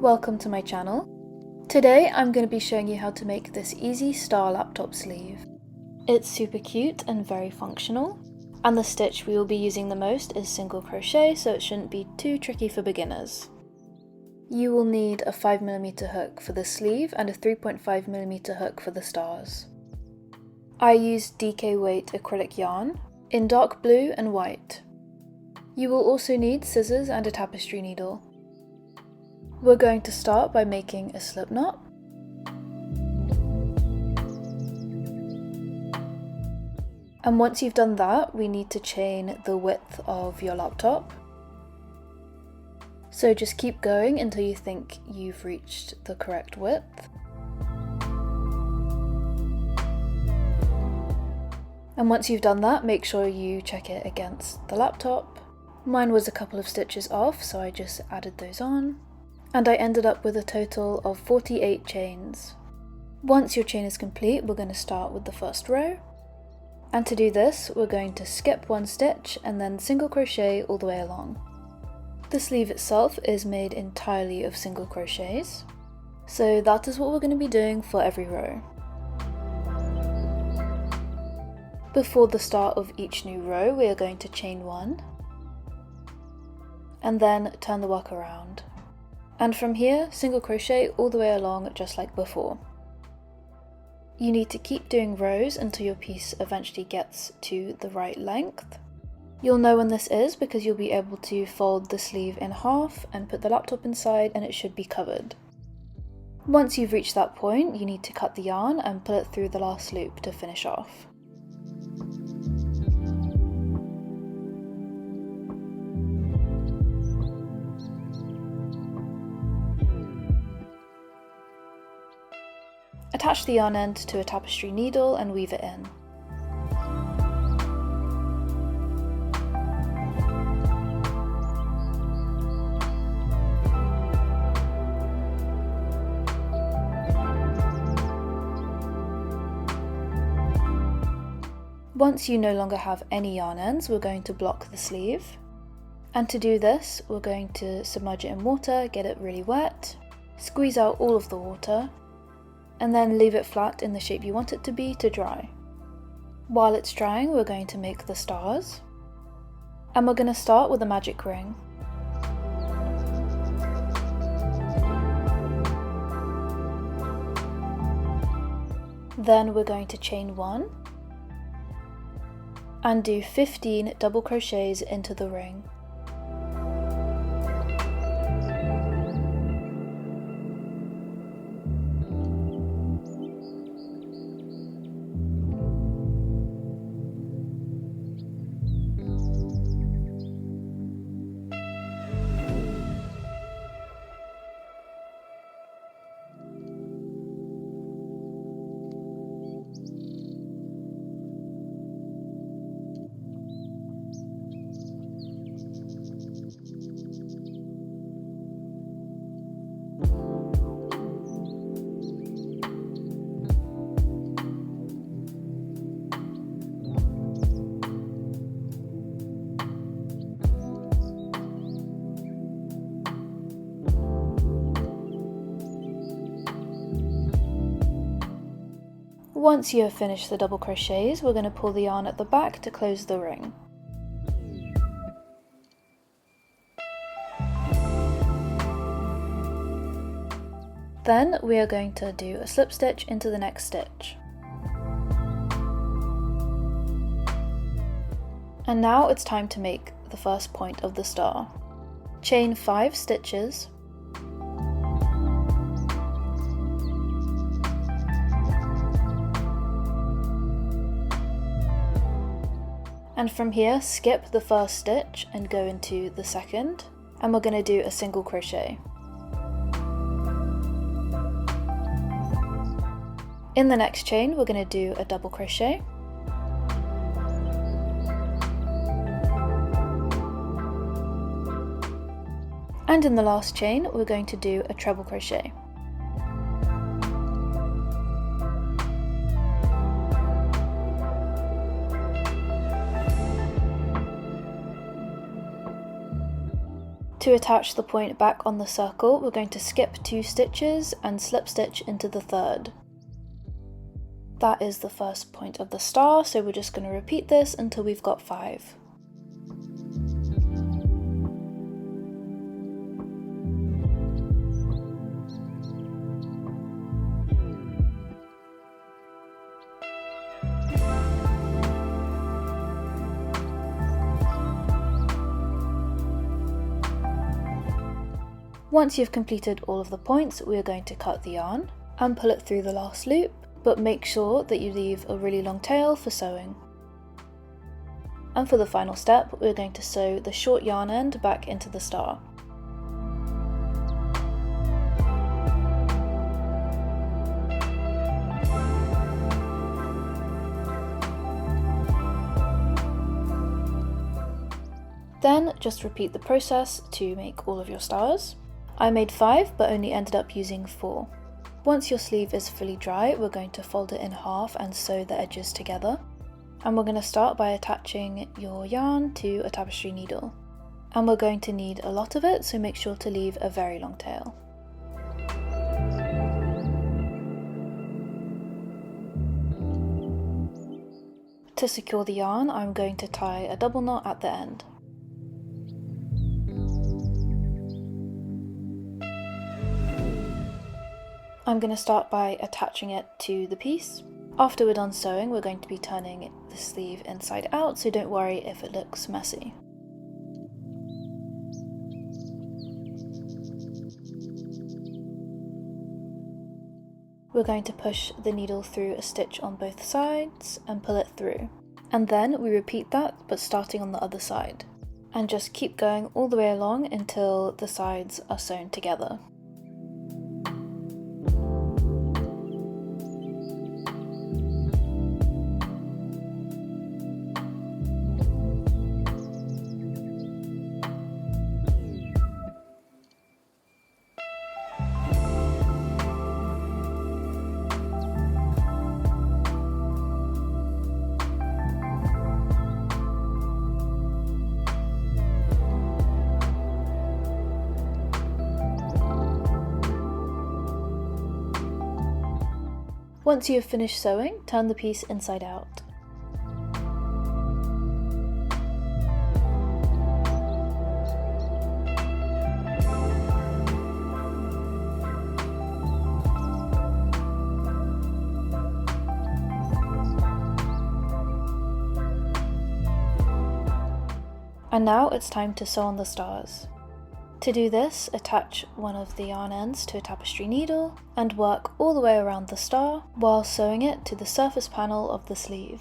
Welcome to my channel. Today I'm going to be showing you how to make this easy star laptop sleeve. It's super cute and very functional, and the stitch we will be using the most is single crochet, so it shouldn't be too tricky for beginners. You will need a 5mm hook for the sleeve and a 3.5mm hook for the stars. I used DK weight acrylic yarn in dark blue and white. You will also need scissors and a tapestry needle. We're going to start by making a slip knot. And once you've done that, we need to chain the width of your laptop. So just keep going until you think you've reached the correct width. And once you've done that, make sure you check it against the laptop. Mine was a couple of stitches off, so I just added those on. And I ended up with a total of 48 chains. Once your chain is complete, we're going to start with the first row. And to do this, we're going to skip one stitch and then single crochet all the way along. The sleeve itself is made entirely of single crochets, so that is what we're going to be doing for every row. Before the start of each new row, we are going to chain one, and then turn the work around. And from here, single crochet all the way along just like before. You need to keep doing rows until your piece eventually gets to the right length. You'll know when this is because you'll be able to fold the sleeve in half and put the laptop inside, and it should be covered. Once you've reached that point, you need to cut the yarn and pull it through the last loop to finish off. Attach the yarn end to a tapestry needle and weave it in. Once you no longer have any yarn ends, we're going to block the sleeve. And to do this, we're going to submerge it in water, get it really wet, squeeze out all of the water, and then leave it flat in the shape you want it to be to dry. While it's drying, we're going to make the stars, and we're going to start with a magic ring. Then we're going to chain one and do 15 double crochets into the ring. Once you have finished the double crochets, we're going to pull the yarn at the back to close the ring. Then we are going to do a slip stitch into the next stitch. And now it's time to make the first point of the star. Chain 5 stitches. And from here, skip the first stitch and go into the second, and we're going to do a single crochet. In the next chain, we're going to do a double crochet. And in the last chain, we're going to do a treble crochet. To attach the point back on the circle, we're going to skip 2 stitches and slip stitch into the third. That is the first point of the star, so we're just going to repeat this until we've got 5. Once you've completed all of the points, we are going to cut the yarn and pull it through the last loop, but make sure that you leave a really long tail for sewing. And for the final step, we're going to sew the short yarn end back into the star. Then just repeat the process to make all of your stars. I made 5 but only ended up using 4. Once your sleeve is fully dry, we're going to fold it in half and sew the edges together. And we're going to start by attaching your yarn to a tapestry needle. And we're going to need a lot of it, so make sure to leave a very long tail. To secure the yarn, I'm going to tie a double knot at the end. I'm going to start by attaching it to the piece. After we're done sewing, we're going to be turning the sleeve inside out, so don't worry if it looks messy. We're going to push the needle through a stitch on both sides and pull it through. And then we repeat that, but starting on the other side. And just keep going all the way along until the sides are sewn together. Once you have finished sewing, turn the piece inside out. And now it's time to sew on the stars. To do this, attach one of the yarn ends to a tapestry needle and work all the way around the star while sewing it to the surface panel of the sleeve.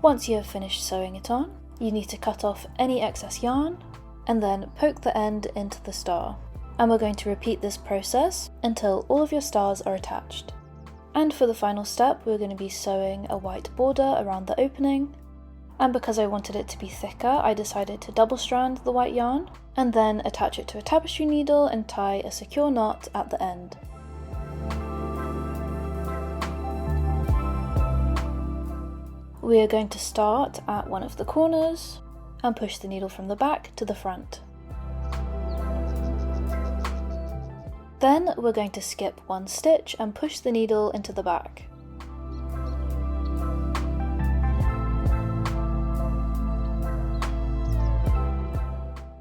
Once you have finished sewing it on, you need to cut off any excess yarn and then poke the end into the star. And we're going to repeat this process until all of your stars are attached. And for the final step, we're going to be sewing a white border around the opening. And because I wanted it to be thicker, I decided to double strand the white yarn and then attach it to a tapestry needle and tie a secure knot at the end. We are going to start at one of the corners and push the needle from the back to the front. Then we're going to skip one stitch and push the needle into the back.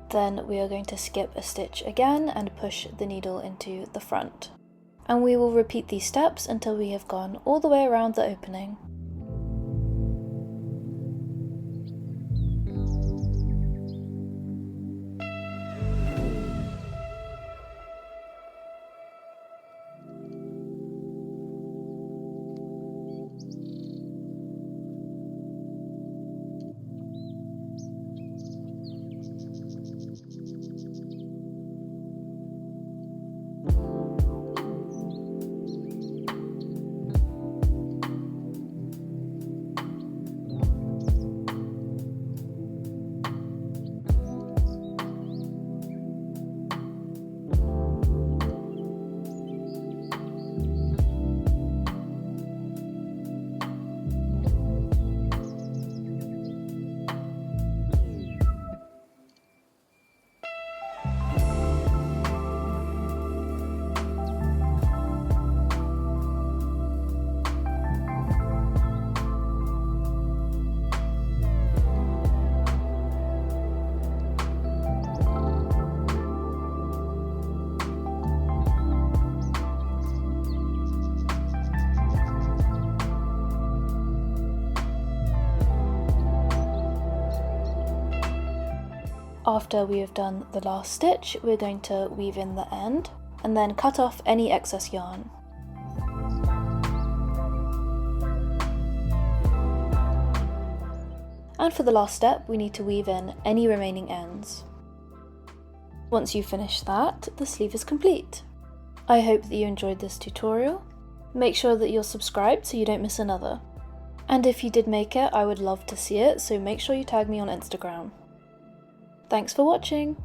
Then we are going to skip a stitch again and push the needle into the front. And we will repeat these steps until we have gone all the way around the opening. After we have done the last stitch, we're going to weave in the end and then cut off any excess yarn. And for the last step, we need to weave in any remaining ends. Once you've finished that, the sleeve is complete. I hope that you enjoyed this tutorial. Make sure that you're subscribed so you don't miss another. And if you did make it, I would love to see it, so make sure you tag me on Instagram. Thanks for watching!